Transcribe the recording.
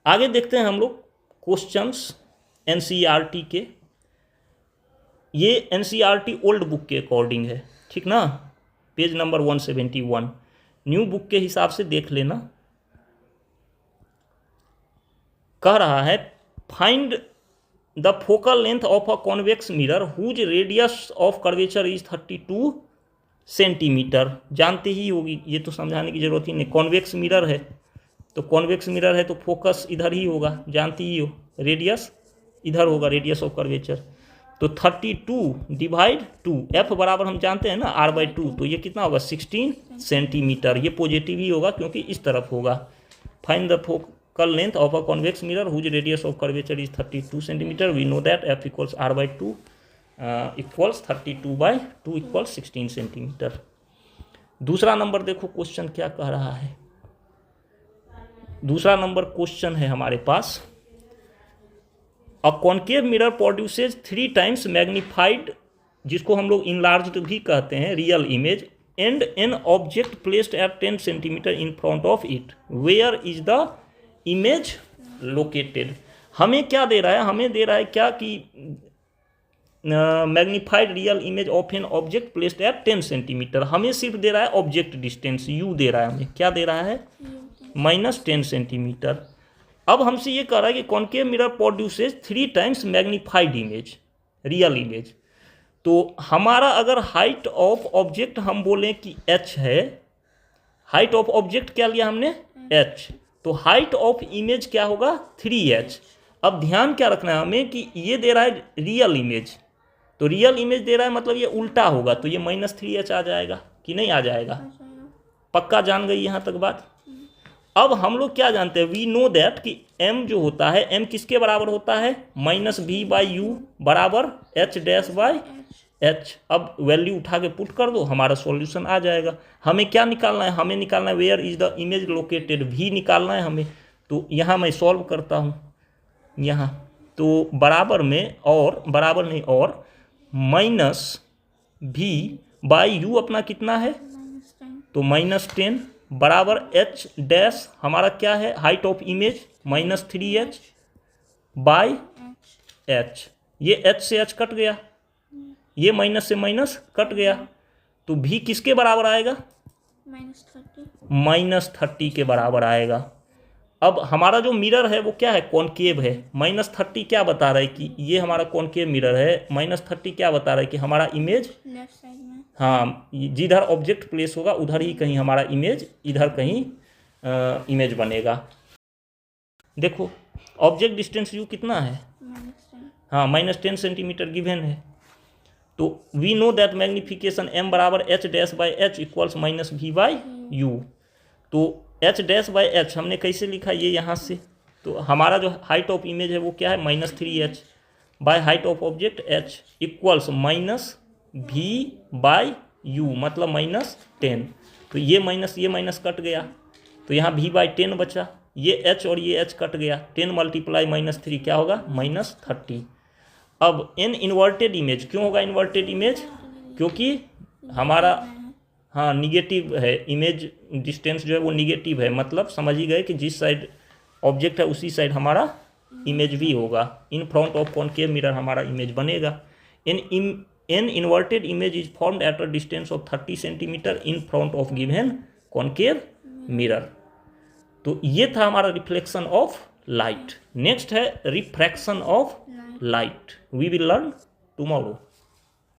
आगे देखते हैं हम लोग क्वेश्चंस एनसीईआरटी के। ये एनसीईआरटी ओल्ड बुक के अकॉर्डिंग है, ठीक ना, पेज नंबर 171। न्यू बुक के हिसाब से देख लेना। कह रहा है find the focal length of a convex mirror whose radius of curvature is 32 centimetre. जानते ही होगी, ये तो समझाने की जरूरत ही नहीं। कॉन्वेक्स मिरर है तो कॉन्वेक्स मिरर है तो फोकस इधर ही होगा, जानती ही हो। रेडियस इधर होगा, रेडियस ऑफ कर्वेचर। तो 32 डिवाइड 2, एफ बराबर हम जानते हैं ना r/2, तो ये कितना होगा 16 सेंटीमीटर। ये पॉजिटिव ही होगा क्योंकि इस तरफ होगा। Find the focal length of a convex mirror whose radius of curvature is 32 centimetre. We know that f equals r/2 equals 32/2 equals 16 centimetre. दूसरा नंबर देखो क्वेश्चन क्या कह रहा है। दूसरा नंबर क्वेश्चन है हमारे पास, a concave mirror produces 3 times magnified, जिसको हम लोग इनलार्ज्ड भी कहते हैं, real image, and an object placed at 10 centimetre in front of it, where is the image located. हमें क्या दे रहा है, हमें दे रहा है क्या कि magnified real image of N object placed at 10 centimetre. हमें सिर्फ दे रहा है ऑब्जेक्ट डिस्टेंस, यू दे रहा है हमें। क्या दे रहा है? -10 सेंटीमीटर। अब हमसे ये कह रहा है कि concave mirror produces 3 times magnified image, real image. तो हमारा अगर हाइट ऑफ ऑब्जेक्ट हम बोलें कि h है, हाइट ऑफ ऑब्जेक्ट क्या लिया हमने? h, तो हाइट ऑफ इमेज क्या होगा? 3h। अब ध्यान क्या रखना है हमें कि ये दे रहा है रियल इमेज, तो रियल इमेज दे रहा है मतलब ये उल्टा होगा, तो ये -3h आ जाएगा कि नहीं आ जाएगा? पक्का जान गई यहाँ तक बात? अब हम लोग क्या जानते हैं, वी नो दैट कि m जो होता है, m किसके बराबर होता है? -v/u बराबर h'/h। अब वैल्यू उठा के पुट कर दो, हमारा सॉल्यूशन आ जाएगा। हमें क्या निकालना है? हमें निकालना है where is the image located, v निकालना है हमें। तो यहाँ मैं सॉल्व करता हूँ, यहाँ तो बराबर में, और बराबर नहीं, और -v/u अपना कितना है? तो -10 बराबर h' हमारा क्या है? Height of image -3h/h। ये h से h कट गया, ये माइनस से माइनस कट गया, तो v किसके बराबर आएगा? -30 के बराबर आएगा। अब हमारा जो मिरर है वो क्या है? कॉनकेव है। -30 क्या बता रहा है कि ये हमारा कॉनकेव मिरर है। -30 क्या बता रहा है कि हमारा इमेज लेफ्ट साइड में, हाँ, जिधर ऑब्जेक्ट प्लेस होगा उधर ही कहीं हमारा इमेज, इधर कहीं इमेज बनेगा। देखो ऑब्जेक्ट डिस्टेंस u कितना है? हाँ, -10 सेंटीमीटर गिवन है। तो we know that magnification m बराबर h'/h इक्वल्स -v/u। तो h'/h हमने कैसे लिखा? ये यहाँ से, तो हमारा जो हाइट ऑफ इमेज है वो क्या है? -3h by height of object h equals -v/u मतलब -10। तो ये माइनस कट गया, तो यहाँ v/10 बचा। ये h और ये h कट गया, 10 × -3 क्या होगा? -30। अब n इन्वर्टेड इमेज, क्यों होगा इन्वर्टेड इमेज? क्योंकि हमारा हाँ निगेटिव है, इमेज डिस्टेंस जो है वो निगेटिव है, मतलब समझ ही गए कि जिस साइड ऑब्जेक्ट है उसी साइड हमारा इमेज भी होगा। In front of concave mirror हमारा इमेज बनेगा। An inverted image is formed at a distance of 30 centimetre in front of given concave mirror. तो ये था हमारा रिफ्लेक्शन ऑफ लाइट। नेक्स्ट है refraction of light, we will learn tomorrow.